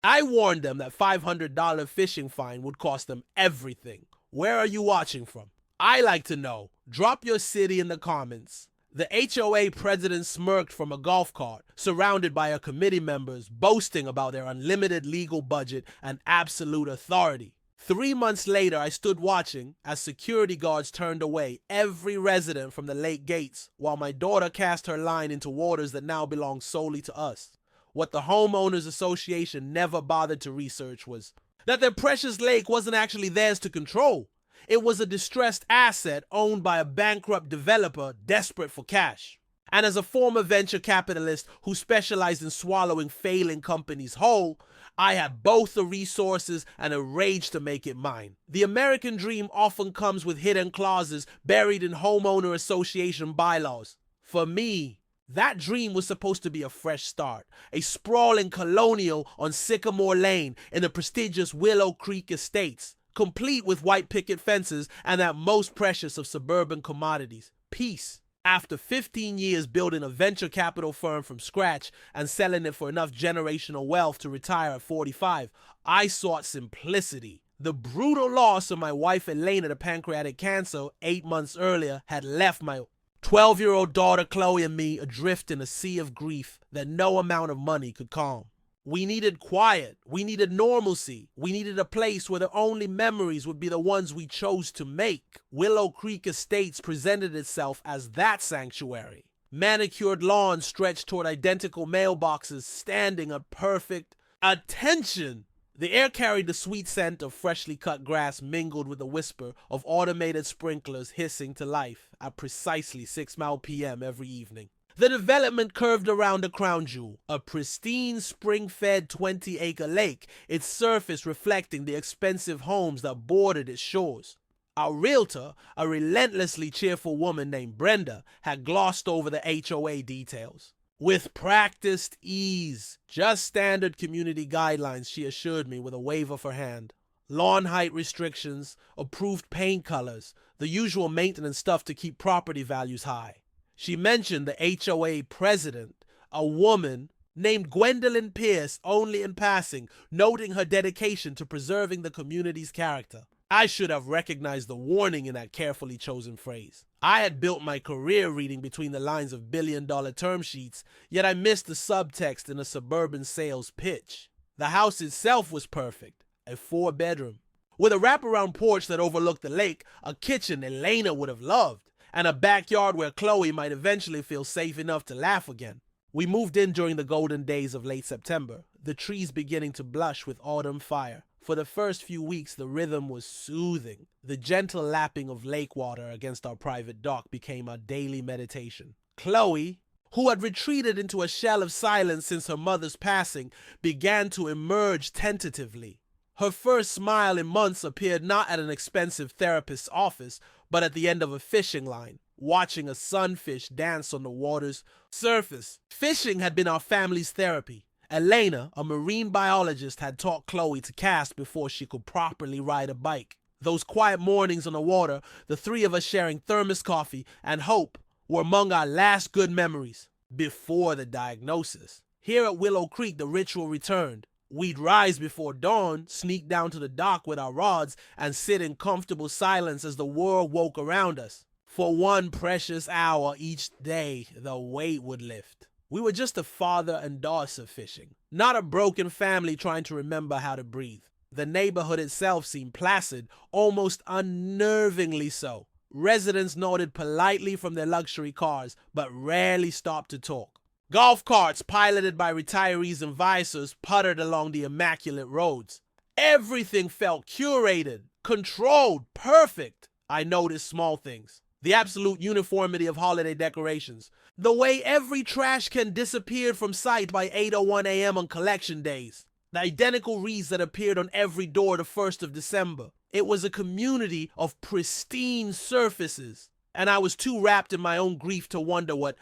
I warned them that $500 fishing fine would cost them everything. Where are you watching from? I like to know. Drop your city in the comments. The HOA president smirked from a golf cart, surrounded by her committee members boasting about their unlimited legal budget and absolute authority. 3 months later, I stood watching as security guards turned away every resident from the lake gates while my daughter cast her line into waters that now belong solely to us. What the Homeowners Association never bothered to research was that their precious lake wasn't actually theirs to control. It was a distressed asset owned by a bankrupt developer desperate for cash. And as a former venture capitalist who specialized in swallowing failing companies whole, I had both the resources and a rage to make it mine. The American dream often comes with hidden clauses buried in homeowner association bylaws. For me, that dream was supposed to be a fresh start, a sprawling colonial on Sycamore Lane in the prestigious Willow Creek Estates, complete with white picket fences and that most precious of suburban commodities, peace. After 15 years building a venture capital firm from scratch and selling it for enough generational wealth to retire at 45, I sought simplicity. The brutal loss of my wife Elena to pancreatic cancer 8 months earlier had left my 12-year-old daughter Chloe and me adrift in a sea of grief that no amount of money could calm. We needed quiet, we needed normalcy, we needed a place where the only memories would be the ones we chose to make. Willow Creek Estates presented itself as that sanctuary. Manicured lawns stretched toward identical mailboxes standing at perfect attention. The air carried the sweet scent of freshly cut grass mingled with the whisper of automated sprinklers hissing to life at precisely 6 p.m. every evening. The development curved around a crown jewel, a pristine spring-fed 20-acre lake, its surface reflecting the expensive homes that bordered its shores. Our realtor, a relentlessly cheerful woman named Brenda, had glossed over the HOA details. With practiced ease, just standard community guidelines, she assured me with a wave of her hand. Lawn height restrictions, approved paint colors, the usual maintenance stuff to keep property values high. She mentioned the HOA president, a woman named Gwendolyn Pierce, only in passing, noting her dedication to preserving the community's character. I should have recognized the warning in that carefully chosen phrase. I had built my career reading between the lines of billion-dollar term sheets, yet I missed the subtext in a suburban sales pitch. The house itself was perfect, a 4-bedroom, with a wraparound porch that overlooked the lake, a kitchen Elena would have loved, and a backyard where Chloe might eventually feel safe enough to laugh again. We moved in during the golden days of late September, the trees beginning to blush with autumn fire. For the first few weeks, the rhythm was soothing. The gentle lapping of lake water against our private dock became our daily meditation. Chloe, who had retreated into a shell of silence since her mother's passing, began to emerge tentatively. Her first smile in months appeared not at an expensive therapist's office, but at the end of a fishing line, watching a sunfish dance on the water's surface. Fishing had been our family's therapy. Elena, a marine biologist, had taught Chloe to cast before she could properly ride a bike. Those quiet mornings on the water, the three of us sharing thermos coffee and hope, were among our last good memories before the diagnosis. Here at Willow Creek, the ritual returned. We'd rise before dawn, sneak down to the dock with our rods, and sit in comfortable silence as the world woke around us. For one precious hour each day, the weight would lift. We were just a father and daughter fishing, not a broken family trying to remember how to breathe. The neighborhood itself seemed placid, almost unnervingly so. Residents nodded politely from their luxury cars, but rarely stopped to talk. Golf carts piloted by retirees and visors puttered along the immaculate roads. Everything felt curated, controlled, perfect. I noticed small things. The absolute uniformity of holiday decorations. The way every trash can disappeared from sight by 8:01 a.m. on collection days. The identical wreaths that appeared on every door the 1st of December. It was a community of pristine surfaces. And I was too wrapped in my own grief to wonder what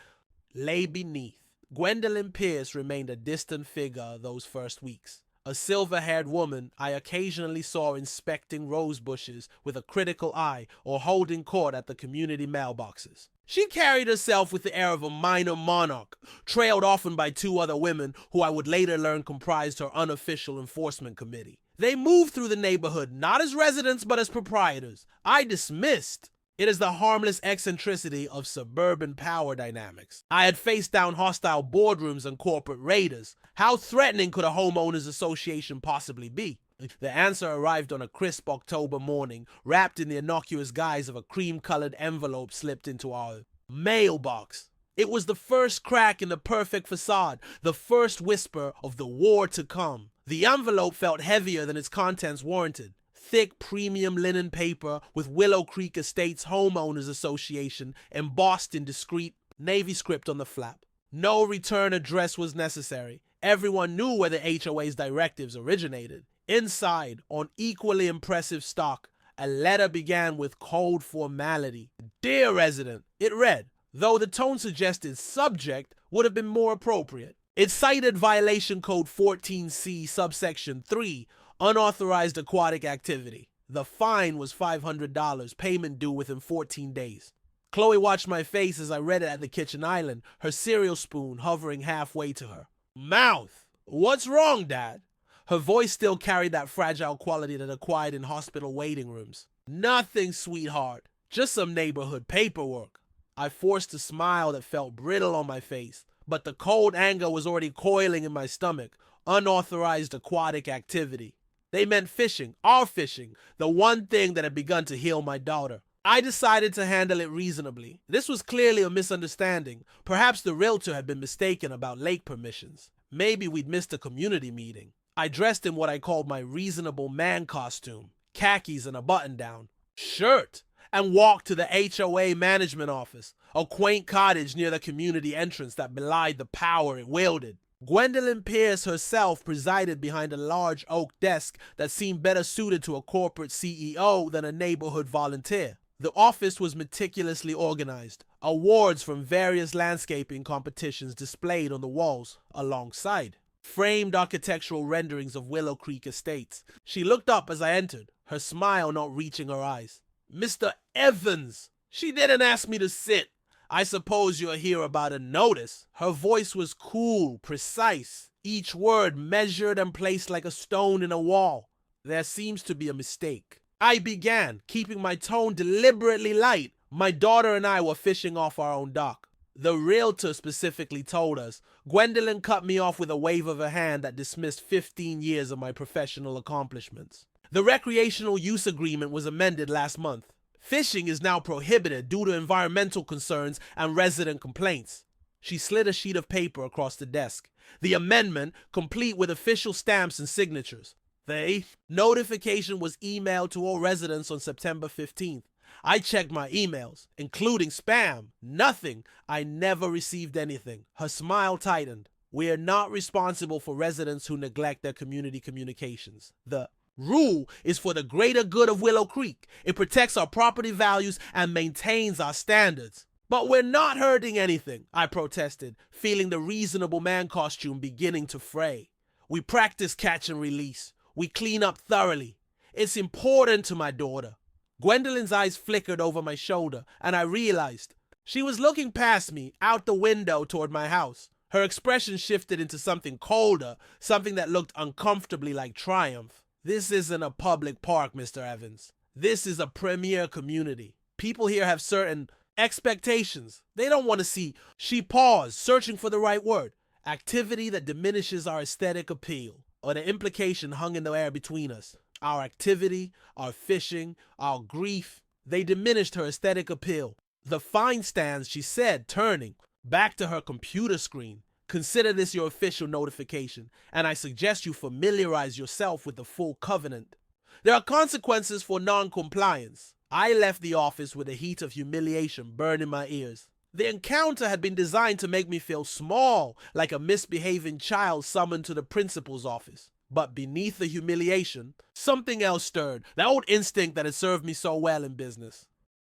lay beneath. Gwendolyn Pierce remained a distant figure those first weeks. a silver-haired woman I occasionally saw inspecting rose bushes with a critical eye or holding court at the community mailboxes. She carried herself with the air of a minor monarch, trailed often by two other women who I would later learn comprised her unofficial enforcement committee. They moved through the neighborhood not as residents but as proprietors. I dismissed. It is the harmless eccentricity of suburban power dynamics. I had faced down hostile boardrooms and corporate raiders. How threatening could a homeowners association possibly be? The answer arrived on a crisp October morning, wrapped in the innocuous guise of a cream-colored envelope slipped into our mailbox. It was the first crack in the perfect facade, the first whisper of the war to come. The envelope felt heavier than its contents warranted. Thick premium linen paper with Willow Creek Estates Homeowners Association embossed in discreet Navy script on the flap. No return address was necessary. Everyone knew where the HOA's directives originated. Inside, on equally impressive stock, a letter began with cold formality. Dear resident, it read, though the tone suggested subject would have been more appropriate. It cited violation code 14C subsection 3, unauthorized aquatic activity. The fine was $500, payment due within 14 days. Chloe watched my face as I read it at the kitchen island, her cereal spoon hovering halfway to her mouth. What's wrong, Dad? Her voice still carried that fragile quality that acquired in hospital waiting rooms. Nothing, sweetheart. Just some neighborhood paperwork. I forced a smile that felt brittle on my face, but the cold anger was already coiling in my stomach. Unauthorized aquatic activity. They meant fishing, our fishing, the one thing that had begun to heal my daughter. I decided to handle it reasonably. This was clearly a misunderstanding. Perhaps the realtor had been mistaken about lake permissions. Maybe we'd missed a community meeting. I dressed in what I called my reasonable man costume, khakis and a button-down shirt, and walked to the HOA management office, a quaint cottage near the community entrance that belied the power it wielded. Gwendolyn Pierce herself presided behind a large oak desk that seemed better suited to a corporate CEO than a neighborhood volunteer. The office was meticulously organized, awards from various landscaping competitions displayed on the walls alongside framed architectural renderings of Willow Creek Estates. She looked up as I entered, her smile not reaching her eyes. Mr. Evans! She didn't ask me to sit. I suppose you're here about a notice. Her voice was cool, precise, each word measured and placed like a stone in a wall. There seems to be a mistake. I began, keeping my tone deliberately light. My daughter and I were fishing off our own dock. The realtor specifically told us. Gwendolyn cut me off with a wave of her hand that dismissed 15 years of my professional accomplishments. The recreational use agreement was amended last month. Fishing is now prohibited due to environmental concerns and resident complaints. She slid a sheet of paper across the desk. The amendment, complete with official stamps and signatures. The notification was emailed to all residents on September 15th. I checked my emails, including spam. Nothing. I never received anything. Her smile tightened. We are not responsible for residents who neglect their community communications. The rule is for the greater good of Willow Creek. It protects our property values and maintains our standards. But we're not hurting anything, I protested, feeling the reasonable man costume beginning to fray. We practice catch and release. We clean up thoroughly. It's important to my daughter. Gwendolyn's eyes flickered over my shoulder, and I realized she was looking past me, out the window toward my house. Her expression shifted into something colder, something that looked uncomfortably like triumph. This isn't a public park, Mr. Evans. This is a premier community. People here have certain expectations. They don't want to see. She paused, searching for the right word. Activity that diminishes our aesthetic appeal, or the implication hung in the air between us. Our activity, our fishing, our grief, they diminished her aesthetic appeal. The fine stands, she said, turning back to her computer screen. Consider this your official notification, and I suggest you familiarize yourself with the full covenant. There are consequences for non-compliance. I left the office with the heat of humiliation burning my ears. The encounter had been designed to make me feel small, like a misbehaving child summoned to the principal's office. But beneath the humiliation, something else stirred, the old instinct that had served me so well in business.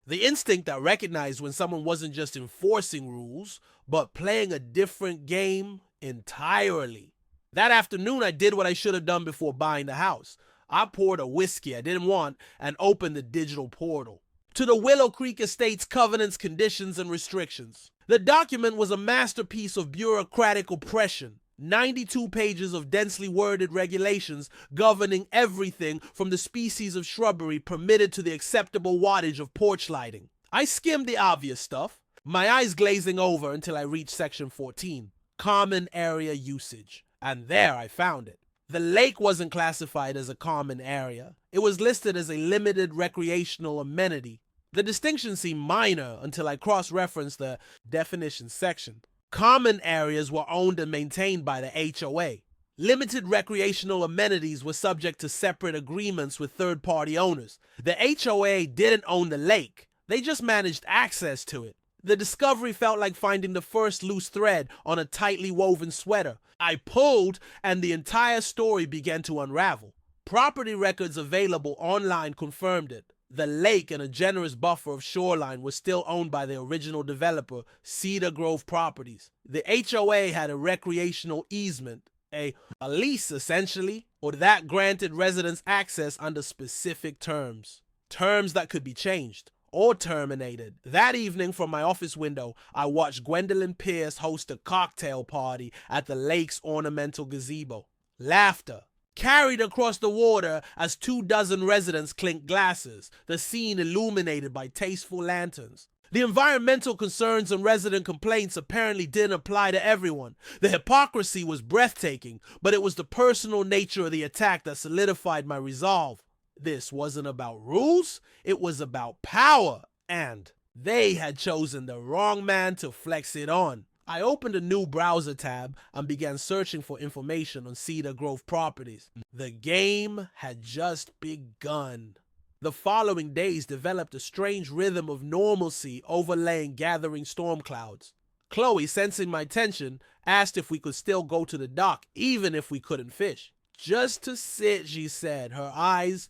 The instinct that recognized when someone wasn't just enforcing rules, but playing a different game entirely. That afternoon, I did what I should have done before buying the house. I poured a whiskey I didn't want and opened the digital portal to the Willow Creek Estate's covenants, conditions, and restrictions. The document was a masterpiece of bureaucratic oppression. 92 pages of densely worded regulations governing everything from the species of shrubbery permitted to the acceptable wattage of porch lighting. I skimmed the obvious stuff, my eyes glazing over until I reached section 14, common area usage. And there I found it. The lake wasn't classified as a common area. It was listed as a limited recreational amenity. The distinction seemed minor until I cross-referenced the definition section. Common areas were owned and maintained by the HOA. Limited recreational amenities were subject to separate agreements with third-party owners. The HOA didn't own the lake. They just managed access to it. The discovery felt like finding the first loose thread on a tightly woven sweater. I pulled, and the entire story began to unravel. Property records available online confirmed it. The lake and a generous buffer of shoreline was still owned by the original developer, Cedar Grove Properties. The HOA had a recreational easement, a lease essentially, or that granted residents access under specific terms. Terms that could be changed or terminated. That evening from my office window, I watched Gwendolyn Pierce host a cocktail party at the lake's ornamental gazebo. Laughter carried across the water as 24 residents clinked glasses, the scene illuminated by tasteful lanterns. The environmental concerns and resident complaints apparently didn't apply to everyone. The hypocrisy was breathtaking, but it was the personal nature of the attack that solidified my resolve. This wasn't about rules, it was about power, and they had chosen the wrong man to flex it on. I opened a new browser tab and began searching for information on Cedar Grove Properties. The game had just begun. The following days developed a strange rhythm of normalcy overlaying gathering storm clouds. Chloe, sensing my tension, asked if we could still go to the dock even if we couldn't fish. Just to sit, she said, her eyes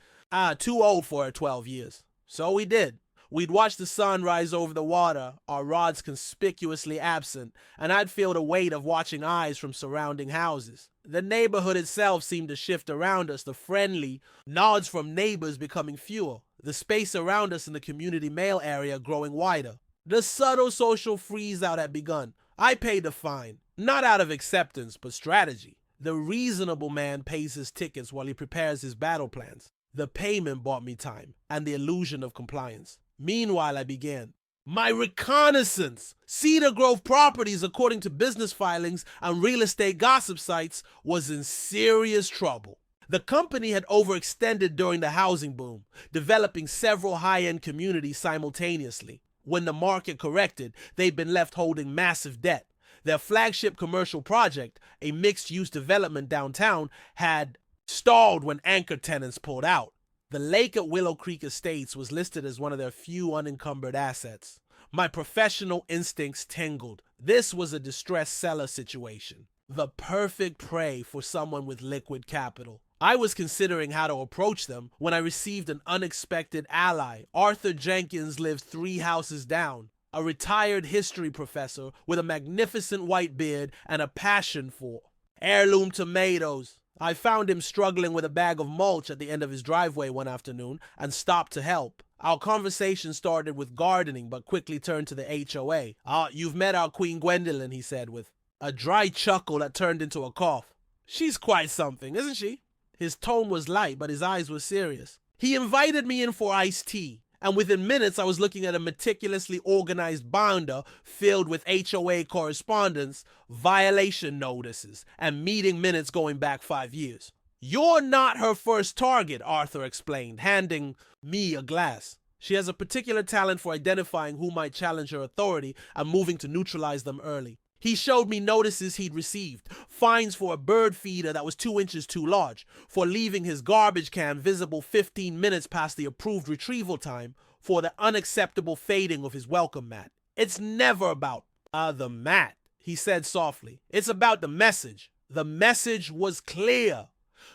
too old for her 12 years. So we did. We'd watch the sun rise over the water, our rods conspicuously absent, and I'd feel the weight of watching eyes from surrounding houses. The neighborhood itself seemed to shift around us, the friendly nods from neighbors becoming fewer, the space around us in the community mail area growing wider. The subtle social freeze-out had begun. I paid the fine, not out of acceptance, but strategy. The reasonable man pays his tickets while he prepares his battle plans. The payment bought me time and the illusion of compliance. Meanwhile, I began my reconnaissance. Cedar Grove Properties, according to business filings and real estate gossip sites, was in serious trouble. The company had overextended during the housing boom, developing several high-end communities simultaneously. When the market corrected, they'd been left holding massive debt. Their flagship commercial project, a mixed-use development downtown, had stalled when anchor tenants pulled out. The lake at Willow Creek Estates was listed as one of their few unencumbered assets. My professional instincts tingled. This was a distressed seller situation. The perfect prey for someone with liquid capital. I was considering how to approach them when I received an unexpected ally. Arthur Jenkins lived 3 houses down, a retired history professor with a magnificent white beard and a passion for heirloom tomatoes. I found him struggling with a bag of mulch at the end of his driveway one afternoon and stopped to help. Our conversation started with gardening but quickly turned to the HOA. You've met our Queen Gwendolyn, he said with a dry chuckle that turned into a cough. She's quite something, isn't she? His tone was light, but his eyes were serious. He invited me in for iced tea, and within minutes I was looking at a meticulously organized binder filled with HOA correspondence, violation notices, and meeting minutes going back 5 years. You're not her first target, Arthur explained, handing me a glass. She has a particular talent for identifying who might challenge her authority and moving to neutralize them early. He showed me notices he'd received, fines for a bird feeder that was 2 inches too large, for leaving his garbage can visible 15 minutes past the approved retrieval time, for the unacceptable fading of his welcome mat. It's never about the mat, he said softly. It's about the message. The message was clear.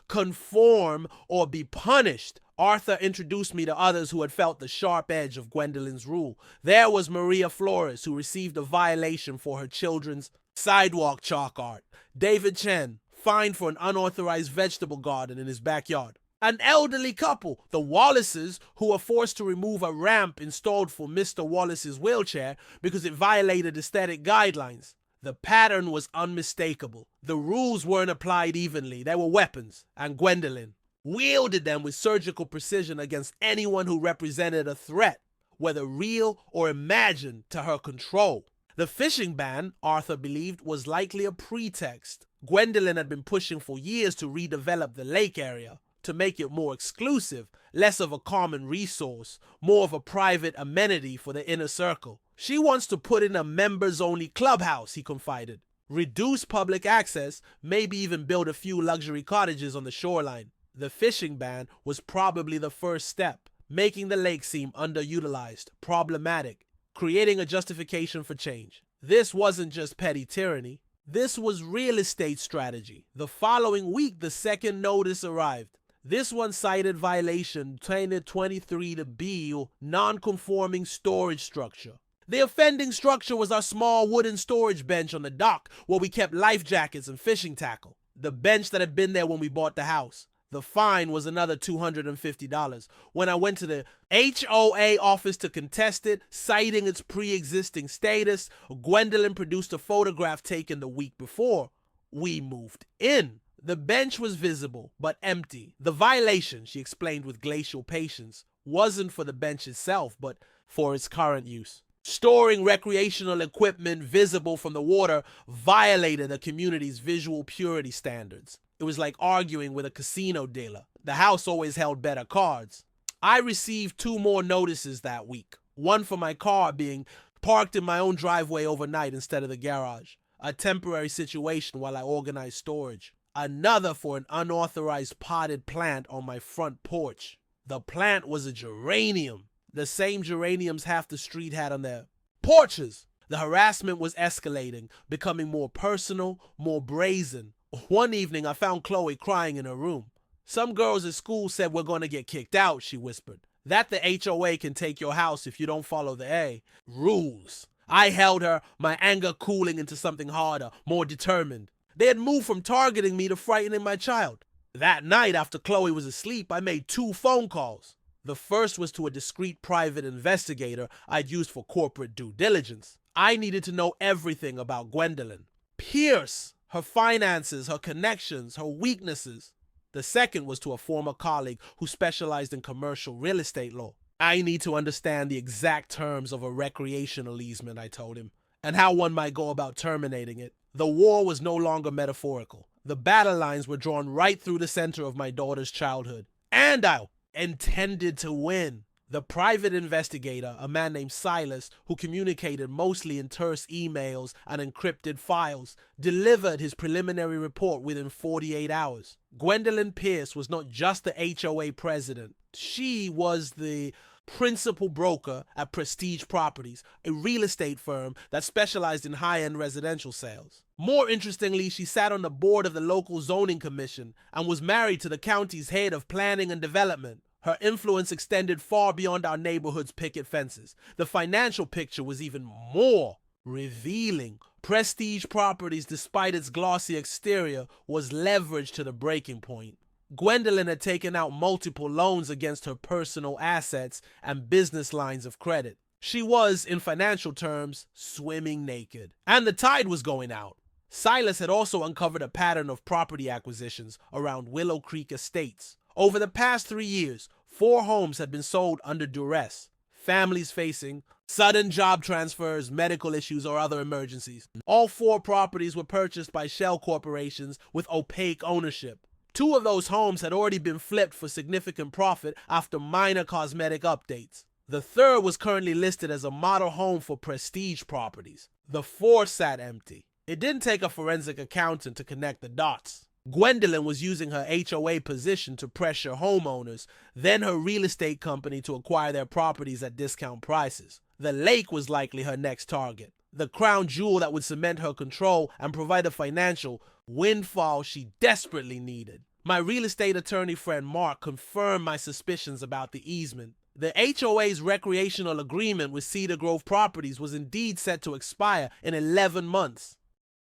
Conform or be punished. Arthur introduced me to others who had felt the sharp edge of Gwendolyn's rule. There was Maria Flores, who received a violation for her children's sidewalk chalk art. David Chen, fined for an unauthorized vegetable garden in his backyard. An elderly couple, the Wallaces, who were forced to remove a ramp installed for Mr. Wallace's wheelchair because it violated aesthetic guidelines. The pattern was unmistakable. The rules weren't applied evenly. They were weapons, and Gwendolyn wielded them with surgical precision against anyone who represented a threat, whether real or imagined, to her control. The fishing ban, Arthur believed, was likely a pretext. Gwendolyn had been pushing for years to redevelop the lake area, to make it more exclusive, less of a common resource, more of a private amenity for the inner circle. She wants to put in a members-only clubhouse, he confided. Reduce public access, maybe even build a few luxury cottages on the shoreline. The fishing ban was probably the first step, making the lake seem underutilized, problematic, creating a justification for change. This wasn't just petty tyranny. This was real estate strategy. The following week, the second notice arrived. This one cited violation 2023 to B, non-conforming storage structure. The offending structure was our small wooden storage bench on the dock where we kept life jackets and fishing tackle. The bench that had been there when we bought the house. The fine was another $250. When I went to the HOA office to contest it, citing its pre-existing status, Gwendolyn produced a photograph taken the week before we moved in. The bench was visible, but empty. The violation, she explained with glacial patience, wasn't for the bench itself, but for its current use. Storing recreational equipment visible from the water violated the community's visual purity standards. It was like arguing with a casino dealer. The house always held better cards. I received 2 more notices that week. One for my car being parked in my own driveway overnight instead of the garage. A temporary situation while I organized storage. Another for an unauthorized potted plant on my front porch. The plant was a geranium. The same geraniums half the street had on their porches. The harassment was escalating, becoming more personal, more brazen. One evening, I found Chloe crying in her room. Some girls at school said we're going to get kicked out, she whispered. That the HOA can take your house if you don't follow the rules. I held her, my anger cooling into something harder, more determined. They had moved from targeting me to frightening my child. That night, after Chloe was asleep, I made 2 phone calls. The first was to a discreet private investigator I'd used for corporate due diligence. I needed to know everything about Gwendolyn. Pierce, her finances, her connections, her weaknesses. The second was to a former colleague who specialized in commercial real estate law. I need to understand the exact terms of a recreational easement, I told him, and how one might go about terminating it. The war was no longer metaphorical. The battle lines were drawn right through the center of my daughter's childhood. And I intended to win. The private investigator, a man named Silas, who communicated mostly in terse emails and encrypted files, delivered his preliminary report within 48 hours. Gwendolyn Pierce was not just the HOA president. She was the principal broker at Prestige Properties, a real estate firm that specialized in high-end residential sales. More interestingly, she sat on the board of the local zoning commission and was married to the county's head of planning and development. Her influence extended far beyond our neighborhood's picket fences. The financial picture was even more revealing. Prestige Properties, despite its glossy exterior, was leveraged to the breaking point. Gwendolyn had taken out multiple loans against her personal assets and business lines of credit. She was, in financial terms, swimming naked. And the tide was going out. Silas had also uncovered a pattern of property acquisitions around Willow Creek Estates. Over the past 3 years, 4 homes had been sold under duress. Families facing sudden job transfers, medical issues, or other emergencies. All 4 properties were purchased by shell corporations with opaque ownership. 2 of those homes had already been flipped for significant profit after minor cosmetic updates. The third was currently listed as a model home for Prestige Properties. The 4th sat empty. It didn't take a forensic accountant to connect the dots. Gwendolyn was using her HOA position to pressure homeowners, then her real estate company to acquire their properties at discount prices. The lake was likely her next target, the crown jewel that would cement her control and provide a financial windfall she desperately needed. My real estate attorney friend Mark confirmed my suspicions about the easement. The HOA's recreational agreement with Cedar Grove Properties was indeed set to expire in 11 months.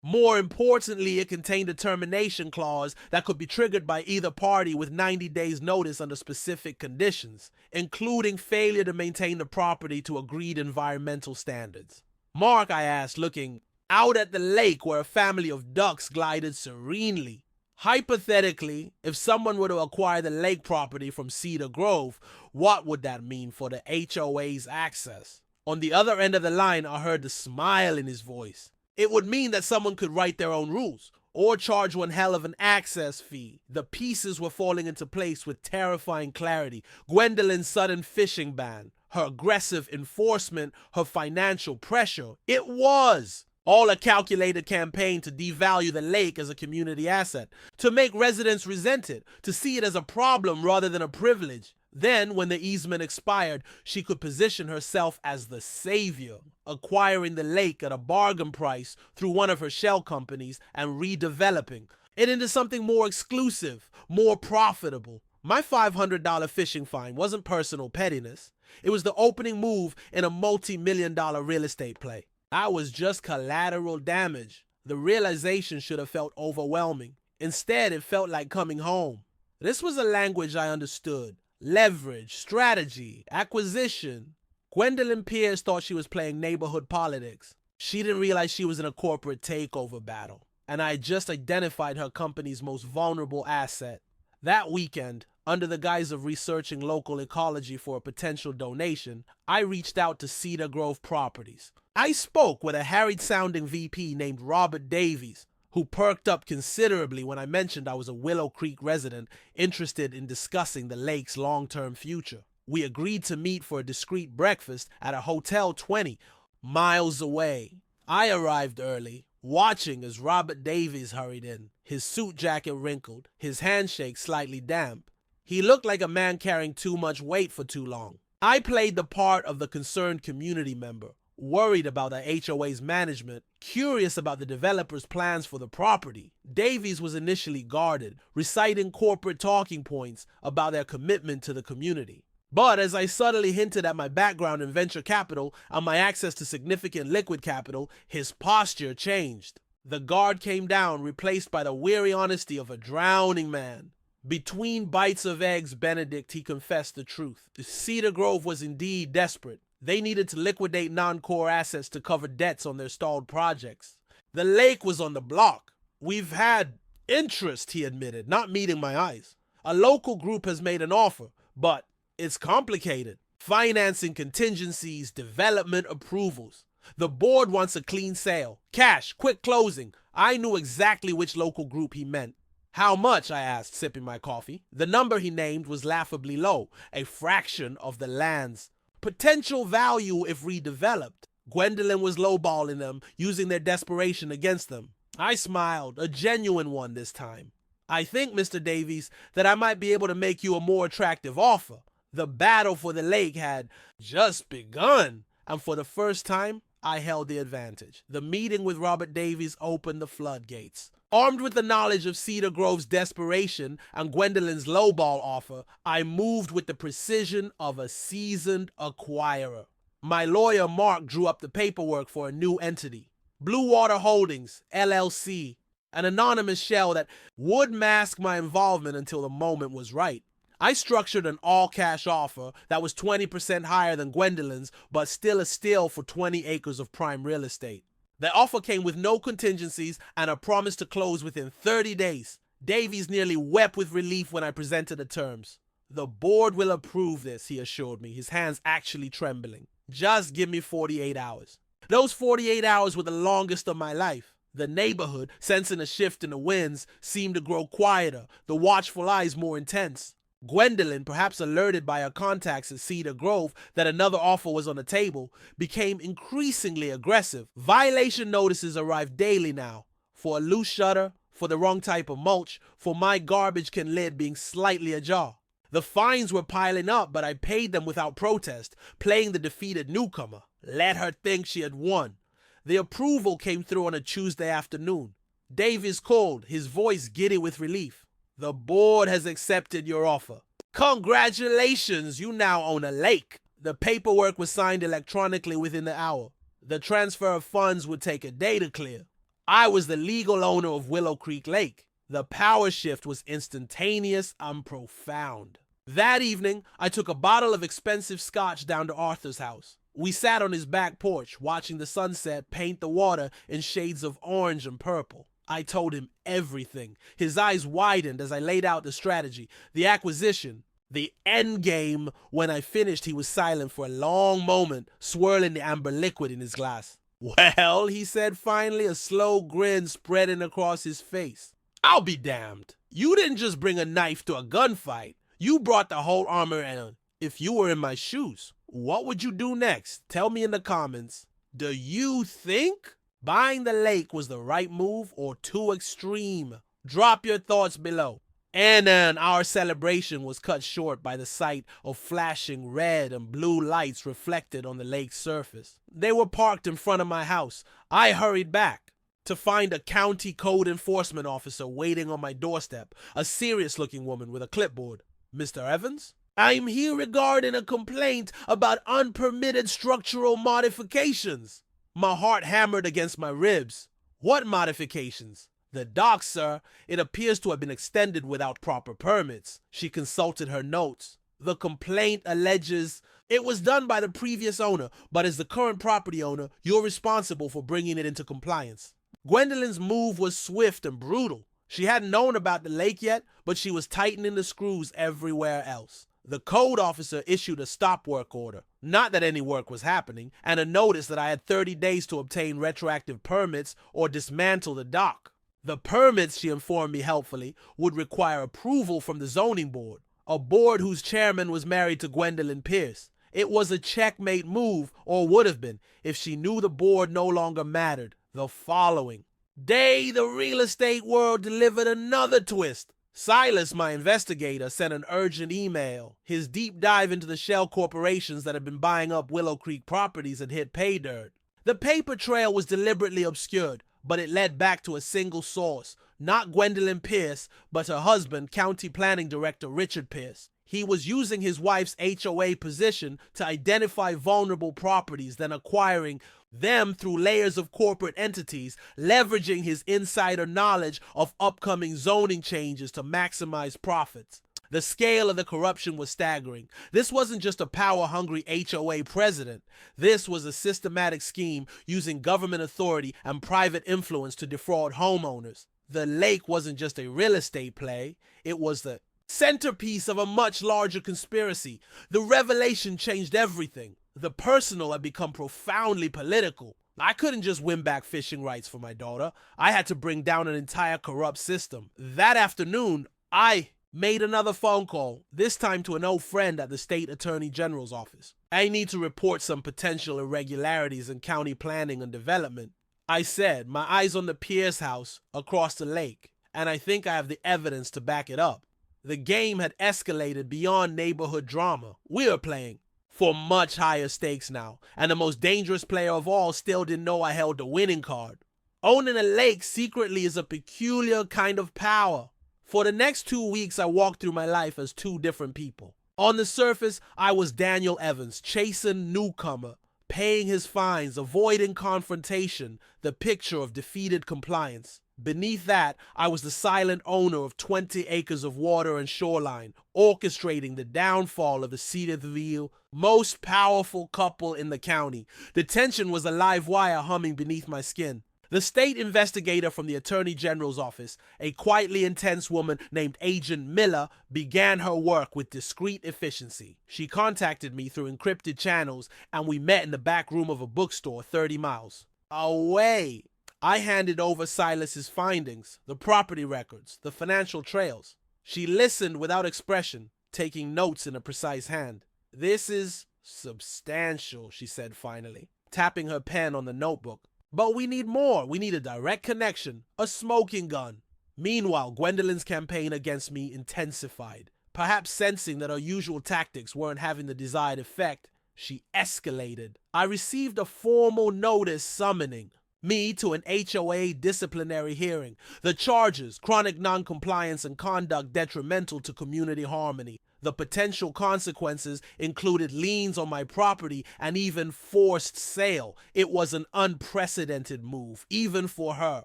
More importantly, it contained a termination clause that could be triggered by either party with 90 days notice under specific conditions, including failure to maintain the property to agreed environmental standards. Mark, I asked, looking out at the lake where a family of ducks glided serenely. Hypothetically, if someone were to acquire the lake property from Cedar Grove, what would that mean for the HOA's access? On the other end of the line, I heard the smile in his voice. It would mean that someone could write their own rules, or charge one hell of an access fee. The pieces were falling into place with terrifying clarity. Gwendolyn's sudden fishing ban, her aggressive enforcement, her financial pressure. It was all a calculated campaign to devalue the lake as a community asset, to make residents resent it, to see it as a problem rather than a privilege. Then, when the easement expired, she could position herself as the savior, acquiring the lake at a bargain price through one of her shell companies and redeveloping it into something more exclusive, more profitable. My $500 fishing fine wasn't personal pettiness. It was the opening move in a multi-million-dollar real estate play. I was just collateral damage. The realization should have felt overwhelming. Instead, it felt like coming home. This was a language I understood. Leverage, strategy, acquisition. Gwendolyn Pierce thought she was playing neighborhood politics. She didn't realize she was in a corporate takeover battle, and I had just identified her company's most vulnerable asset. That weekend, under the guise of researching local ecology for a potential donation, I reached out to Cedar Grove Properties. I spoke with a harried-sounding VP named Robert Davies, who perked up considerably when I mentioned I was a Willow Creek resident interested in discussing the lake's long-term future. We agreed to meet for a discreet breakfast at a hotel 20 miles away. I arrived early, watching as Robert Davies hurried in, his suit jacket wrinkled, his handshake slightly damp. He looked like a man carrying too much weight for too long. I played the part of the concerned community member, worried about the HOA's management, curious about the developer's plans for the property. Davies was initially guarded, reciting corporate talking points about their commitment to the community. But as I subtly hinted at my background in venture capital and my access to significant liquid capital, his posture changed. The guard came down, replaced by the weary honesty of a drowning man. Between bites of eggs Benedict, he confessed the truth. Cedar Grove was indeed desperate. They needed to liquidate non-core assets to cover debts on their stalled projects. The lake was on the block. We've had interest, he admitted, not meeting my eyes. A local group has made an offer, but it's complicated. Financing contingencies, development approvals. The board wants a clean sale. Cash, quick closing. I knew exactly which local group he meant. How much? I asked, sipping my coffee. The number he named was laughably low, a fraction of the land's potential value if redeveloped. Gwendolyn was lowballing them, using their desperation against them. I smiled, a genuine one this time. I think, Mr. Davies, that I might be able to make you a more attractive offer. The battle for the lake had just begun, and for the first time, I held the advantage. The meeting with Robert Davies opened the floodgates. Armed with the knowledge of Cedar Grove's desperation and Gwendolyn's lowball offer, I moved with the precision of a seasoned acquirer. My lawyer, Mark, drew up the paperwork for a new entity. Blue Water Holdings, LLC, an anonymous shell that would mask my involvement until the moment was right. I structured an all-cash offer that was 20% higher than Gwendolyn's, but still a steal for 20 acres of prime real estate. The offer came with no contingencies and a promise to close within 30 days. Davies nearly wept with relief when I presented the terms. The board will approve this, he assured me, his hands actually trembling. Just give me 48 hours. Those 48 hours were the longest of my life. The neighborhood, sensing a shift in the winds, seemed to grow quieter, the watchful eyes more intense. Gwendolyn, perhaps alerted by her contacts at Cedar Grove that another offer was on the table, became increasingly aggressive. Violation notices arrived daily now, for a loose shutter, for the wrong type of mulch, for my garbage can lid being slightly ajar. The fines were piling up, but I paid them without protest, playing the defeated newcomer. Let her think she had won. The approval came through on a Tuesday afternoon. Davies called, his voice giddy with relief. The board has accepted your offer. Congratulations, you now own a lake. The paperwork was signed electronically within the hour. The transfer of funds would take a day to clear. I was the legal owner of Willow Creek Lake. The power shift was instantaneous and profound. That evening, I took a bottle of expensive scotch down to Arthur's house. We sat on his back porch, watching the sunset paint the water in shades of orange and purple. I told him everything. His eyes widened as I laid out the strategy, the acquisition, the end game. When I finished, he was silent for a long moment, swirling the amber liquid in his glass. "Well," he said finally, a slow grin spreading across his face. "I'll be damned. You didn't just bring a knife to a gunfight. You brought the whole armor, and if you were in my shoes, what would you do next? Tell me in the comments. Do you think buying the lake was the right move or too extreme? Drop your thoughts below." And then our celebration was cut short by the sight of flashing red and blue lights reflected on the lake's surface. They were parked in front of my house. I hurried back to find a county code enforcement officer waiting on my doorstep, a serious-looking woman with a clipboard. "Mr. Evans, I'm here regarding a complaint about unpermitted structural modifications." My heart hammered against my ribs. "What modifications?" "The dock, sir. It appears to have been extended without proper permits." She consulted her notes. "The complaint alleges it was done by the previous owner, but as the current property owner, you're responsible for bringing it into compliance." Gwendolyn's move was swift and brutal. She hadn't known about the lake yet, but she was tightening the screws everywhere else. The code officer issued a stop work order, not that any work was happening, and a notice that I had 30 days to obtain retroactive permits or dismantle the dock. The permits, she informed me helpfully, would require approval from the zoning board, a board whose chairman was married to Gwendolyn Pierce. It was a checkmate move, or would have been, if she knew the board no longer mattered. The following day, the real estate world delivered another twist. Silas, my investigator, sent an urgent email. His deep dive into the shell corporations that had been buying up Willow Creek properties had hit pay dirt. The paper trail was deliberately obscured, but it led back to a single source, not Gwendolyn Pierce, but her husband, County Planning Director Richard Pierce. He was using his wife's HOA position to identify vulnerable properties, then acquiring them through layers of corporate entities, leveraging his insider knowledge of upcoming zoning changes to maximize profits. The scale of the corruption was staggering. This wasn't just a power-hungry HOA president. This was a systematic scheme using government authority and private influence to defraud homeowners. The lake wasn't just a real estate play. It was the centerpiece of a much larger conspiracy. The revelation changed everything. The personal had become profoundly political. I couldn't just win back fishing rights for my daughter. I had to bring down an entire corrupt system. That afternoon, I made another phone call, this time to an old friend at the state attorney general's office. "I need to report some potential irregularities in county planning and development," I said, my eyes on the Pierce house across the lake, "and I think I have the evidence to back it up." The game had escalated beyond neighborhood drama. We were playing for much higher stakes now, and the most dangerous player of all still didn't know I held the winning card. Owning a lake secretly is a peculiar kind of power. For the next 2 weeks, I walked through my life as two different people. On the surface, I was Daniel Evans, chasing newcomer, paying his fines, avoiding confrontation, the picture of defeated compliance. Beneath that, I was the silent owner of 20 acres of water and shoreline, orchestrating the downfall of the Cedarville most powerful couple in the county. The tension was a live wire humming beneath my skin. The state investigator from the Attorney General's office, a quietly intense woman named Agent Miller, began her work with discreet efficiency. She contacted me through encrypted channels, and we met in the back room of a bookstore 30 miles away. I handed over Silas's findings, the property records, the financial trails. She listened without expression, taking notes in a precise hand. "This is substantial," she said finally, tapping her pen on the notebook. "But we need more. We need a direct connection, a smoking gun." Meanwhile, Gwendolyn's campaign against me intensified. Perhaps sensing that her usual tactics weren't having the desired effect, she escalated. I received a formal notice summoning me to an HOA disciplinary hearing. The charges: chronic noncompliance and conduct detrimental to community harmony. The potential consequences included liens on my property and even forced sale. It was an unprecedented move, even for her.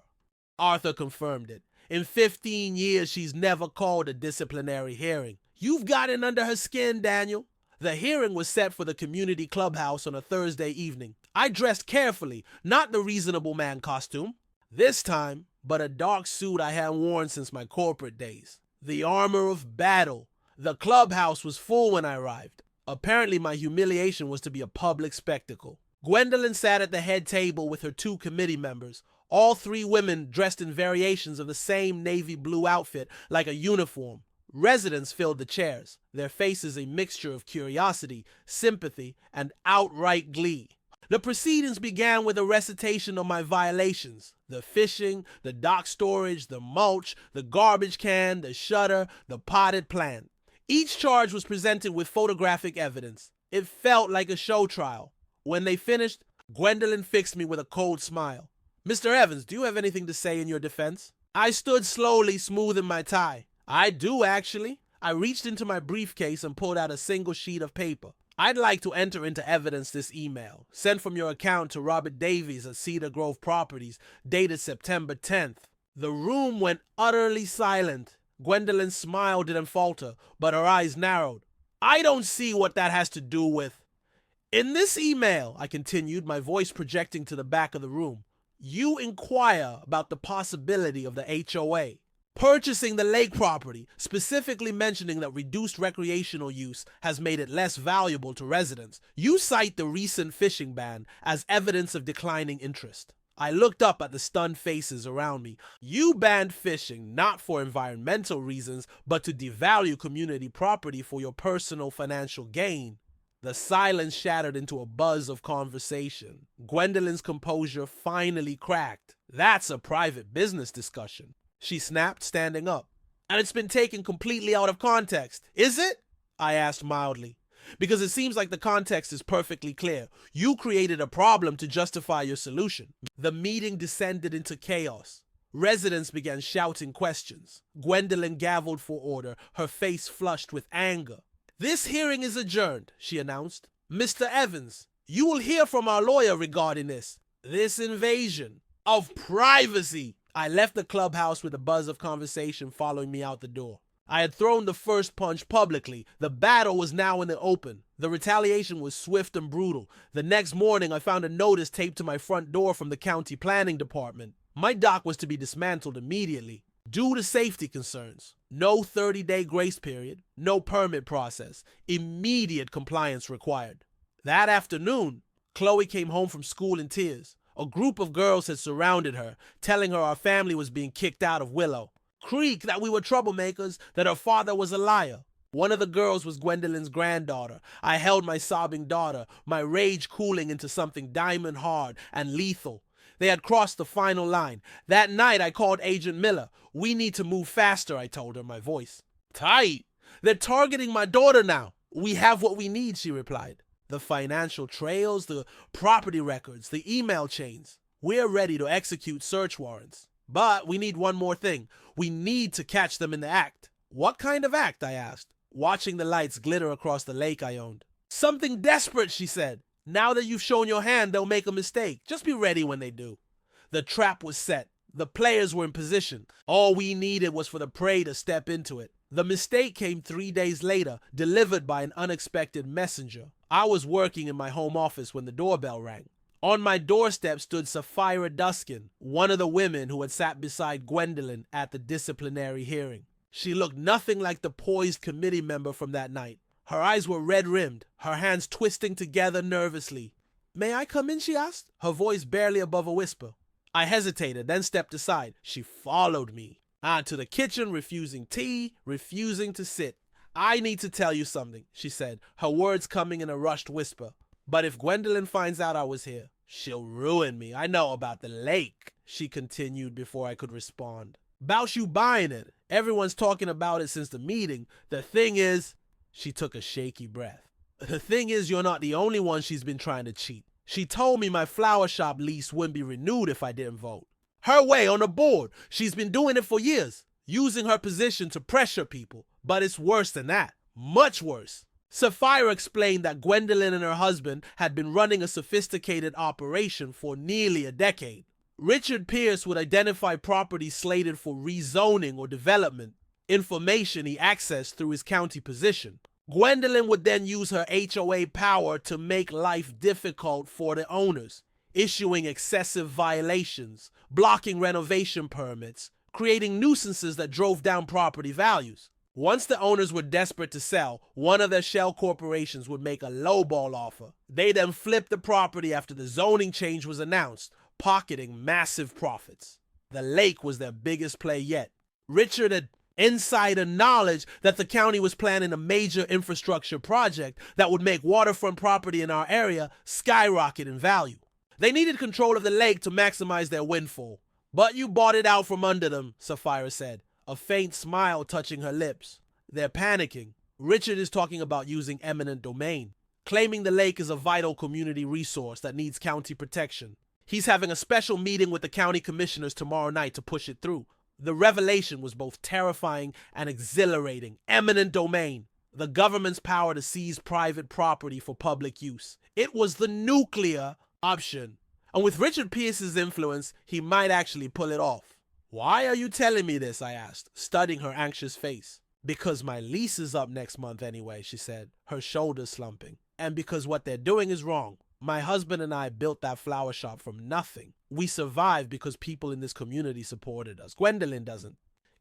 Arthur confirmed it. In 15 years, she's never called a disciplinary hearing. You've gotten under her skin, Daniel. The hearing was set for the community clubhouse on a Thursday evening. I dressed carefully, not the reasonable man costume. This time, but a dark suit I hadn't worn since my corporate days. The armor of battle. The clubhouse was full when I arrived. Apparently, my humiliation was to be a public spectacle. Gwendolyn sat at the head table with her 2 committee members, all 3 women dressed in variations of the same navy blue outfit like a uniform. Residents filled the chairs, their faces a mixture of curiosity, sympathy, and outright glee. The proceedings began with a recitation of my violations: the fishing, the dock storage, the mulch, the garbage can, the shutter, the potted plant. Each charge was presented with photographic evidence. It felt like a show trial. When they finished, Gwendolyn fixed me with a cold smile. Mr. Evans, do you have anything to say in your defense? I stood slowly, smoothing my tie. I do, actually. I reached into my briefcase and pulled out a single sheet of paper. I'd like to enter into evidence this email, sent from your account to Robert Davies at Cedar Grove Properties, dated September 10th. The room went utterly silent. Gwendolyn's smile didn't falter, but her eyes narrowed. I don't see what that has to do with... In this email, I continued, my voice projecting to the back of the room, you inquire about the possibility of the HOA purchasing the lake property, specifically mentioning that reduced recreational use has made it less valuable to residents. You cite the recent fishing ban as evidence of declining interest. I looked up at the stunned faces around me. You banned fishing not for environmental reasons, but to devalue community property for your personal financial gain. The silence shattered into a buzz of conversation. Gwendolyn's composure finally cracked. That's a private business discussion, she snapped, standing up. And it's been taken completely out of context, is it? I asked mildly. Because it seems like the context is perfectly clear. You created a problem to justify your solution. The meeting descended into chaos. Residents began shouting questions. Gwendolyn gavelled for order, her face flushed with anger. This hearing is adjourned, she announced. Mr. Evans, you will hear from our lawyer regarding this invasion of privacy. I left the clubhouse with a buzz of conversation following me out the door. I had thrown the first punch publicly. The battle was now in the open. The retaliation was swift and brutal. The next morning, I found a notice taped to my front door from the county planning department. My dock was to be dismantled immediately, due to safety concerns. No 30-day grace period, no permit process, immediate compliance required. That afternoon, Chloe came home from school in tears. A group of girls had surrounded her, telling her our family was being kicked out of Willow Creek, that we were troublemakers, that her father was a liar. One of the girls was Gwendolyn's granddaughter. I held my sobbing daughter, my rage cooling into something diamond hard and lethal. They had crossed the final line. That night, I called Agent Miller. We need to move faster, I told her, my voice tight. They're targeting my daughter now. We have what we need, she replied. The financial trails, the property records, the email chains. We're ready to execute search warrants. But we need one more thing. We need to catch them in the act. What kind of act? I asked, watching the lights glitter across the lake I owned. Something desperate, she said. Now that you've shown your hand, they'll make a mistake. Just be ready when they do. The trap was set. The players were in position. All we needed was for the prey to step into it. The mistake came 3 days later, delivered by an unexpected messenger. I was working in my home office when the doorbell rang. On my doorstep stood Sapphira Duskin, one of the women who had sat beside Gwendolyn at the disciplinary hearing. She looked nothing like the poised committee member from that night. Her eyes were red-rimmed, her hands twisting together nervously. "May I come in?" she asked, her voice barely above a whisper. I hesitated, then stepped aside. She followed me to the kitchen, refusing tea, refusing to sit. "I need to tell you something," she said, her words coming in a rushed whisper. "But if Gwendolyn finds out I was here, she'll ruin me. I know about the lake," she continued before I could respond. "'Bout you buying it. Everyone's talking about it since the meeting. The thing is," she took a shaky breath, "the thing is you're not the only one she's been trying to cheat. She told me my flower shop lease wouldn't be renewed if I didn't vote. Her way, on the board. She's been doing it for years, using her position to pressure people. But it's worse than that. Much worse." Sapphira explained that Gwendolyn and her husband had been running a sophisticated operation for nearly a decade. Richard Pierce would identify properties slated for rezoning or development, information he accessed through his county position. Gwendolyn would then use her HOA power to make life difficult for the owners, issuing excessive violations, blocking renovation permits, creating nuisances that drove down property values. Once the owners were desperate to sell, one of their shell corporations would make a lowball offer. They then flipped the property after the zoning change was announced, pocketing massive profits. The lake was their biggest play yet. Richard had insider knowledge that the county was planning a major infrastructure project that would make waterfront property in our area skyrocket in value. They needed control of the lake to maximize their windfall. But you bought it out from under them, Sapphira said, a faint smile touching her lips. They're panicking. Richard is talking about using eminent domain, claiming the lake is a vital community resource that needs county protection. He's having a special meeting with the county commissioners tomorrow night to push it through. The revelation was both terrifying and exhilarating. Eminent domain, the government's power to seize private property for public use. It was the nuclear option. And with Richard Pierce's influence, he might actually pull it off. Why are you telling me this? I asked, studying her anxious face. Because my lease is up next month anyway, she said, her shoulders slumping. And because what they're doing is wrong. My husband and I built that flower shop from nothing. We survived because people in this community supported us. Gwendolyn doesn't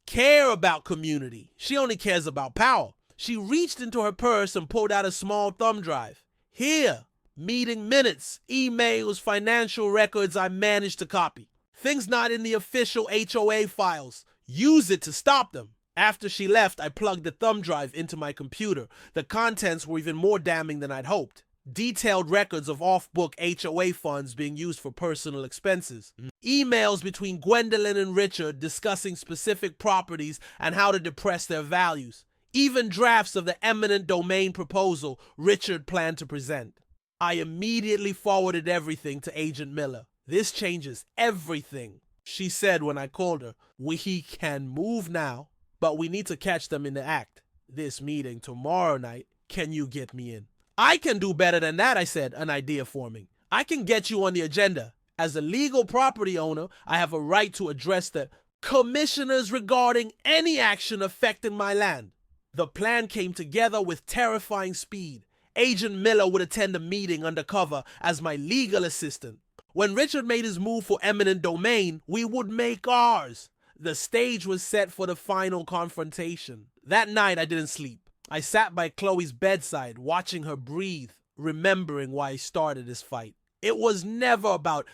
care about community. She only cares about power. She reached into her purse and pulled out a small thumb drive. Here, meeting minutes, emails, financial records I managed to copy. Things not in the official HOA files. Use it to stop them. After she left, I plugged the thumb drive into my computer. The contents were even more damning than I'd hoped. Detailed records of off-book HOA funds being used for personal expenses. Emails between Gwendolyn and Richard discussing specific properties and how to depress their values. Even drafts of the eminent domain proposal Richard planned to present. I immediately forwarded everything to Agent Miller. This changes everything, she said when I called her. We can move now, but we need to catch them in the act. This meeting tomorrow night, can you get me in? I can do better than that, I said, an idea forming. I can get you on the agenda. As a legal property owner, I have a right to address the commissioners regarding any action affecting my land. The plan came together with terrifying speed. Agent Miller would attend a meeting undercover as my legal assistant. When Richard made his move for eminent domain, we would make ours. The stage was set for the final confrontation. That night, I didn't sleep. I sat by Chloe's bedside, watching her breathe, remembering why I started this fight. It was never about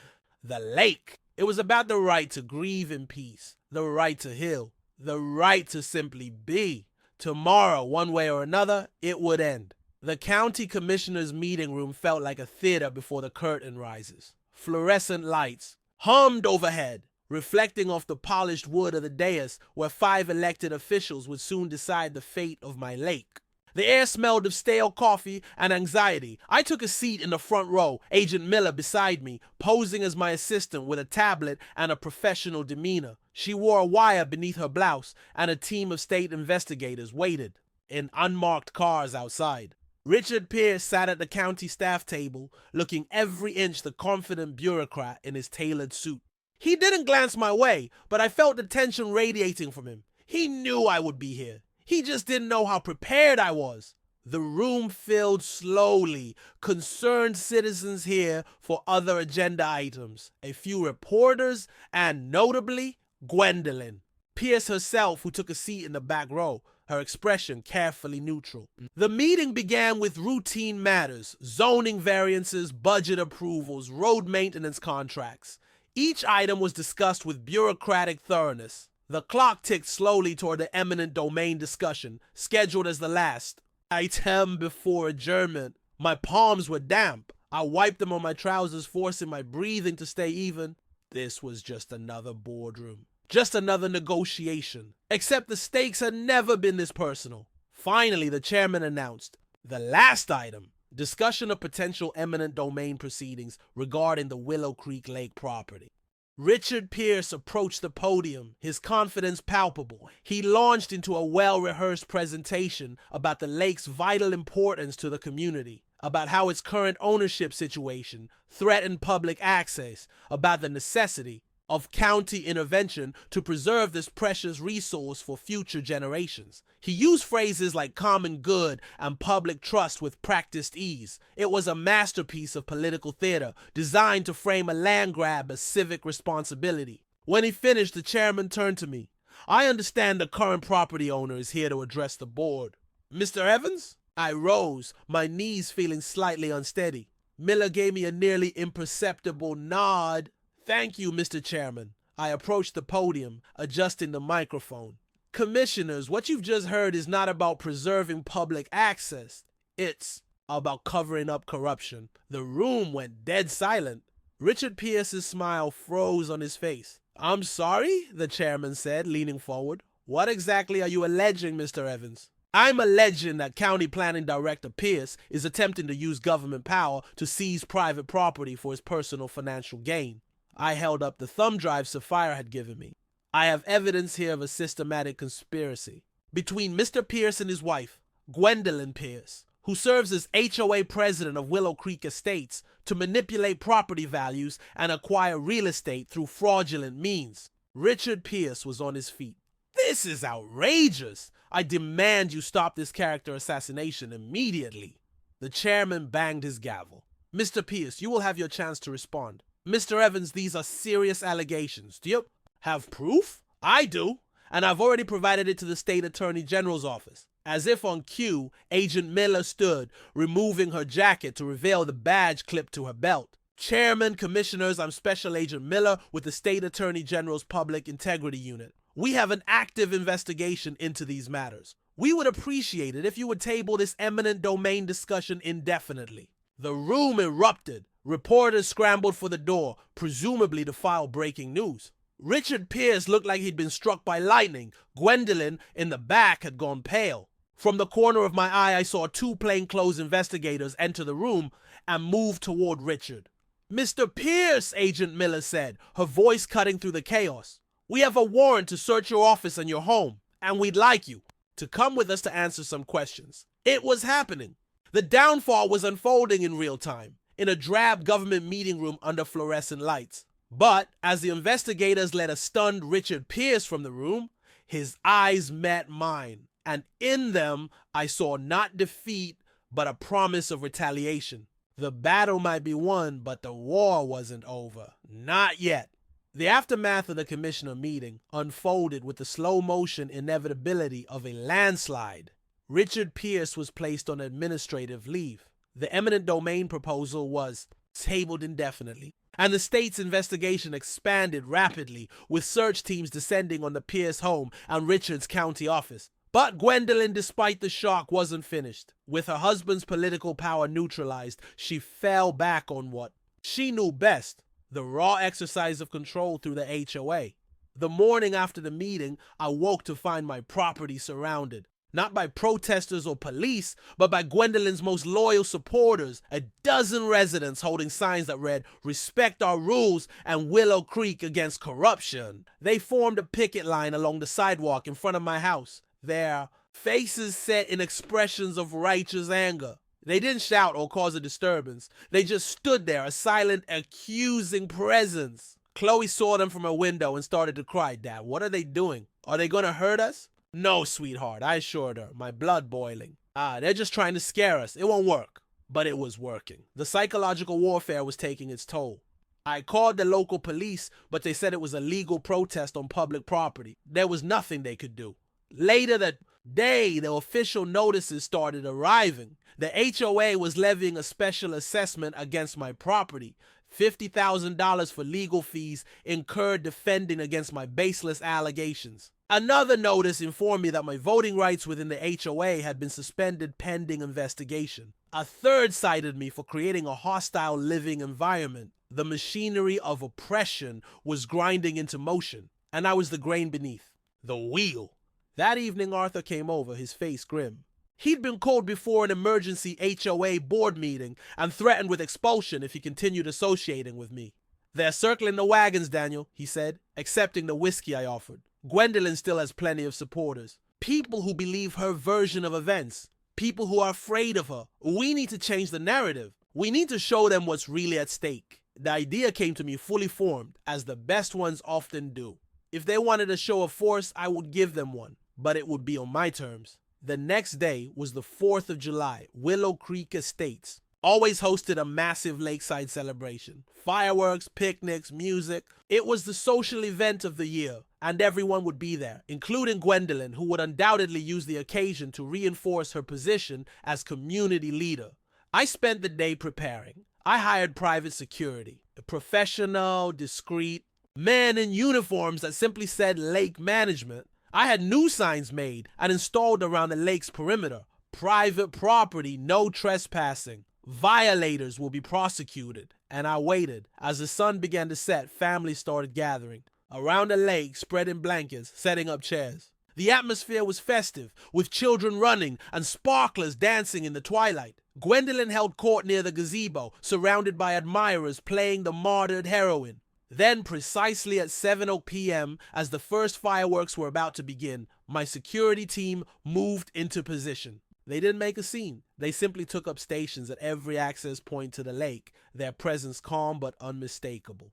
the lake. It was about the right to grieve in peace, the right to heal, the right to simply be. Tomorrow, one way or another, it would end. The county commissioner's meeting room felt like a theater before the curtain rises. Fluorescent lights hummed overhead, reflecting off the polished wood of the dais where 5 elected officials would soon decide the fate of my lake. The air smelled of stale coffee and anxiety. I took a seat in the front row, Agent Miller beside me, posing as my assistant with a tablet and a professional demeanor. She wore a wire beneath her blouse, and a team of state investigators waited in unmarked cars outside. Richard Pierce sat at the county staff table, looking every inch the confident bureaucrat in his tailored suit. He didn't glance my way, but I felt the tension radiating from him. He knew I would be here. He just didn't know how prepared I was. The room filled slowly, concerned citizens here for other agenda items, a few reporters, and notably, Gwendolyn. Pierce herself, who took a seat in the back row, her expression carefully neutral. The meeting began with routine matters, zoning variances, budget approvals, road maintenance contracts. Each item was discussed with bureaucratic thoroughness. The clock ticked slowly toward the eminent domain discussion, scheduled as the last item before adjournment. My palms were damp. I wiped them on my trousers, forcing my breathing to stay even. This was just another boardroom. Just another negotiation. Except the stakes had never been this personal. Finally, the chairman announced the last item. Discussion of potential eminent domain proceedings regarding the Willow Creek Lake property. Richard Pierce approached the podium, his confidence palpable. He launched into a well-rehearsed presentation about the lake's vital importance to the community, about how its current ownership situation threatened public access, about the necessity of county intervention to preserve this precious resource for future generations. He used phrases like common good and public trust with practiced ease. It was a masterpiece of political theater designed to frame a land grab as civic responsibility. When he finished, the chairman turned to me. "I understand the current property owner is here to address the board. Mr. Evans?" I rose, my knees feeling slightly unsteady. Miller gave me a nearly imperceptible nod. "Thank you, Mr. Chairman." I approached the podium, adjusting the microphone. "Commissioners, what you've just heard is not about preserving public access. It's about covering up corruption." The room went dead silent. Richard Pierce's smile froze on his face. "I'm sorry," the chairman said, leaning forward. "What exactly are you alleging, Mr. Evans?" "I'm alleging that County Planning Director Pierce is attempting to use government power to seize private property for his personal financial gain." I held up the thumb drive Sapphire had given me. "I have evidence here of a systematic conspiracy between Mr. Pierce and his wife, Gwendolyn Pierce, who serves as HOA president of Willow Creek Estates, to manipulate property values and acquire real estate through fraudulent means." Richard Pierce was on his feet. "This is outrageous. I demand you stop this character assassination immediately." The chairman banged his gavel. "Mr. Pierce, you will have your chance to respond. Mr. Evans, these are serious allegations. Do you have proof?" "I do, and I've already provided it to the state attorney general's office." As if on cue, Agent Miller stood, removing her jacket to reveal the badge clipped to her belt. "Chairman, Commissioners, I'm Special Agent Miller with the State Attorney General's Public Integrity Unit. We have an active investigation into these matters. We would appreciate it if you would table this eminent domain discussion indefinitely." The room erupted. Reporters scrambled for the door, presumably to file breaking news. Richard Pierce looked like he'd been struck by lightning. Gwendolyn, in the back, had gone pale. From the corner of my eye, I saw two plainclothes investigators enter the room and move toward Richard. "Mr. Pierce," Agent Miller said, her voice cutting through the chaos. "We have a warrant to search your office and your home, and we'd like you to come with us to answer some questions." It was happening. The downfall was unfolding in real time, in a drab government meeting room under fluorescent lights. But as the investigators led a stunned Richard Pierce from the room, his eyes met mine. And in them, I saw not defeat, but a promise of retaliation. The battle might be won, but the war wasn't over. Not yet. The aftermath of the commissioner meeting unfolded with the slow-motion inevitability of a landslide. Richard Pierce was placed on administrative leave. The eminent domain proposal was tabled indefinitely, and the state's investigation expanded rapidly, with search teams descending on the Pierce home and Richard's county office. But Gwendolyn, despite the shock, wasn't finished. With her husband's political power neutralized, she fell back on what she knew best, the raw exercise of control through the HOA. The morning after the meeting, I woke to find my property surrounded, not by protesters or police, but by Gwendolyn's most loyal supporters, a dozen residents holding signs that read, "Respect our rules" and "Willow Creek against corruption." They formed a picket line along the sidewalk in front of my house, their faces set in expressions of righteous anger. They didn't shout or cause a disturbance. They just stood there, a silent, accusing presence. Chloe saw them from her window and started to cry. "Dad, what are they doing? Are they going to hurt us?" "No, sweetheart," I assured her, my blood boiling. They're just trying to scare us. It won't work." But it was working. The psychological warfare was taking its toll. I called the local police, but they said it was a legal protest on public property. There was nothing they could do. Later that day, the official notices started arriving. The HOA was levying a special assessment against my property, $50,000 for legal fees incurred defending against my baseless allegations. Another notice informed me that my voting rights within the HOA had been suspended pending investigation. A third cited me for creating a hostile living environment. The machinery of oppression was grinding into motion, and I was the grain beneath, the wheel. That evening, Arthur came over, his face grim. He'd been called before an emergency HOA board meeting and threatened with expulsion if he continued associating with me. "They're circling the wagons, Daniel," he said, accepting the whiskey I offered. "Gwendolyn still has plenty of supporters. People who believe her version of events. People who are afraid of her. We need to change the narrative. We need to show them what's really at stake. The idea came to me fully formed, as the best ones often do. If they wanted a show of force, I would give them one, but it would be on my terms. The next day was the 4th of July. Willow Creek Estates always hosted a massive lakeside celebration. Fireworks, picnics, music. It was the social event of the year, and everyone would be there, including Gwendolyn, who would undoubtedly use the occasion to reinforce her position as community leader. I spent the day preparing. I hired private security, professional, discreet, men in uniforms that simply said lake management. I had new signs made and installed around the lake's perimeter. Private property, no trespassing. Violators will be prosecuted. And I waited. As the sun began to set, families started gathering around the lake, spreading blankets, setting up chairs. The atmosphere was festive, with children running and sparklers dancing in the twilight. Gwendolyn held court near the gazebo, surrounded by admirers playing the martyred heroine. Then, precisely at 7 p.m., as the first fireworks were about to begin, my security team moved into position. They didn't make a scene. They simply took up stations at every access point to the lake, their presence calm but unmistakable.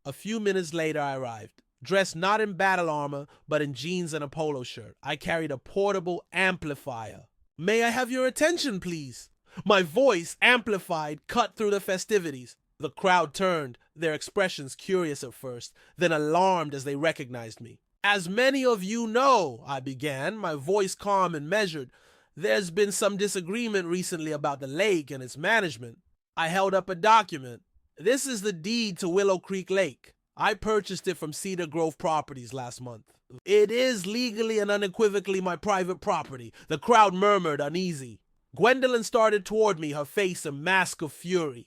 A few minutes later, I arrived. Dressed not in battle armor, but in jeans and a polo shirt. I carried a portable amplifier. "May I have your attention, please?" My voice, amplified, cut through the festivities. The crowd turned, their expressions curious at first, then alarmed as they recognized me. "As many of you know," I began, my voice calm and measured, "there's been some disagreement recently about the lake and its management." I held up a document. "This is the deed to Willow Creek Lake. I purchased it from Cedar Grove Properties last month. It is legally and unequivocally my private property." The crowd murmured, uneasy. Gwendolyn started toward me, her face a mask of fury.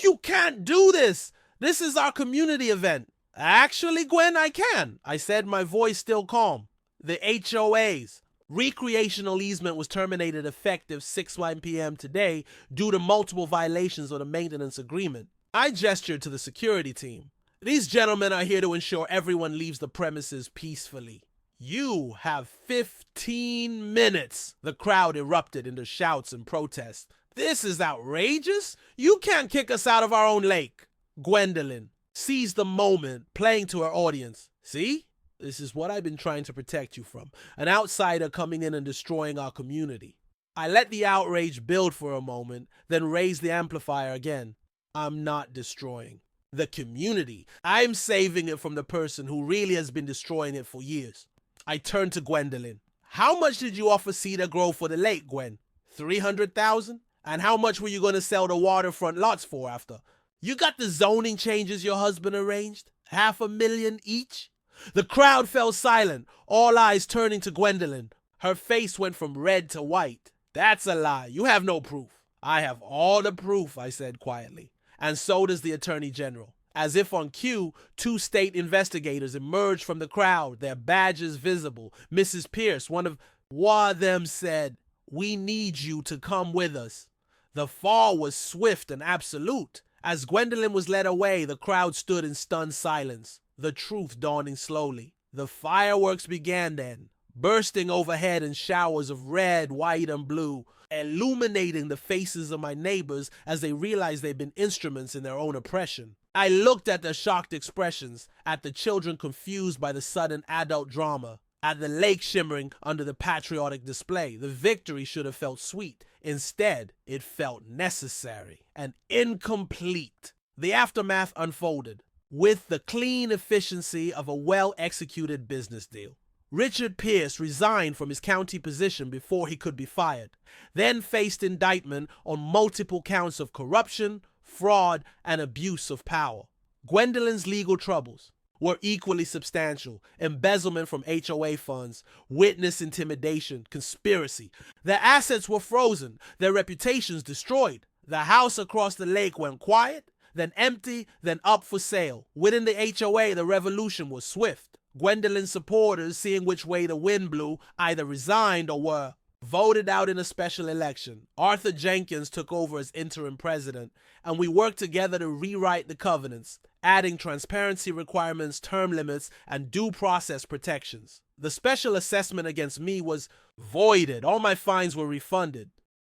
"You can't do this! This is our community event." "Actually, Gwen, I can," I said, my voice still calm. "The HOA's recreational easement was terminated effective 6 p.m. today due to multiple violations of the maintenance agreement." I gestured to the security team. "These gentlemen are here to ensure everyone leaves the premises peacefully." "You have 15 minutes. The crowd erupted into shouts and protests. "This is outrageous. You can't kick us out of our own lake." Gwendolyn seized the moment, playing to her audience. "See? This is what I've been trying to protect you from. An outsider coming in and destroying our community." I let the outrage build for a moment, then raised the amplifier again. "I'm not destroying the community. I'm saving it from the person who really has been destroying it for years." I turned to Gwendolyn. "How much did you offer Cedar Grove for the lake, Gwen? 300,000? And how much were you going to sell the waterfront lots for after? You got the zoning changes your husband arranged? $500,000 each?" The crowd fell silent, all eyes turning to Gwendolyn. Her face went from red to white. "That's a lie. You have no proof." "I have all the proof," I said quietly. "And so does the Attorney General." As if on cue, 2 state investigators emerged from the crowd, their badges visible. Mrs. Pierce, one of them, said, "We need you to come with us." The fall was swift and absolute. As Gwendolyn was led away, the crowd stood in stunned silence, the truth dawning slowly. The fireworks began then, bursting overhead in showers of red, white, and blue, illuminating the faces of my neighbors as they realized they'd been instruments in their own oppression. I looked at their shocked expressions, at the children confused by the sudden adult drama, at the lake shimmering under the patriotic display. The victory should have felt sweet. Instead, it felt necessary and incomplete. The aftermath unfolded with the clean efficiency of a well-executed business deal. Richard Pierce resigned from his county position before he could be fired, then faced indictment on multiple counts of corruption, fraud, and abuse of power. Gwendolyn's legal troubles were equally substantial: embezzlement from HOA funds, witness intimidation, conspiracy. Their assets were frozen, their reputations destroyed. The house across the lake went quiet, then empty, then up for sale. Within the HOA, the revolution was swift. Gwendolyn's supporters, seeing which way the wind blew, either resigned or were voted out in a special election. Arthur Jenkins took over as interim president, and we worked together to rewrite the covenants, adding transparency requirements, term limits, and due process protections. The special assessment against me was voided. All my fines were refunded.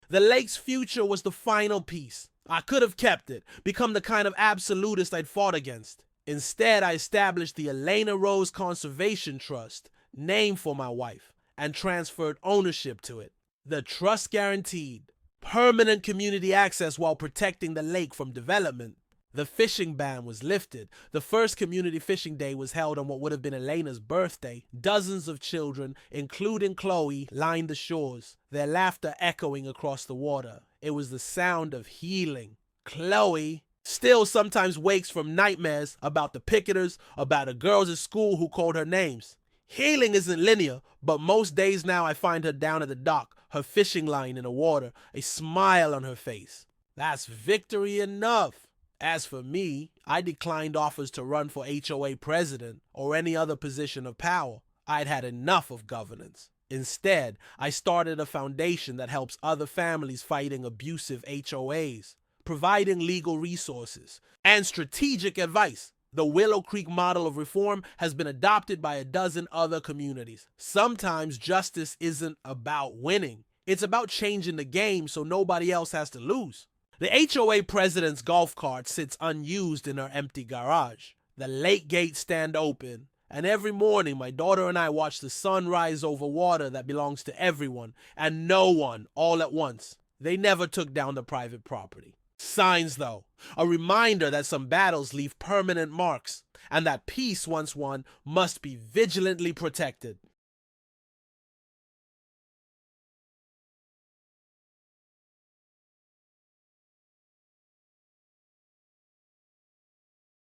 The lake's future was the final piece. I could have kept it, become the kind of absolutist I'd fought against. Instead, I established the Elena Rose Conservation Trust, named for my wife, and transferred ownership to it. The trust guaranteed permanent community access while protecting the lake from development. The fishing ban was lifted. The first community fishing day was held on what would have been Elena's birthday. Dozens of children, including Chloe, lined the shores, their laughter echoing across the water. It was the sound of healing. Chloe still sometimes wakes from nightmares about the picketers, about the girls at school who called her names. Healing isn't linear, but most days now I find her down at the dock, her fishing line in the water, a smile on her face. That's victory enough. As for me, I declined offers to run for HOA president or any other position of power. I'd had enough of governance. Instead, I started a foundation that helps other families fighting abusive HOAs, providing legal resources and strategic advice. The Willow Creek model of reform has been adopted by a dozen other communities. Sometimes justice isn't about winning. It's about changing the game so nobody else has to lose. The HOA president's golf cart sits unused in her empty garage. The lake gates stand open, and every morning my daughter and I watch the sun rise over water that belongs to everyone and no one all at once. They never took down the private property. Signs, though, a reminder that some battles leave permanent marks and that peace once won must be vigilantly protected.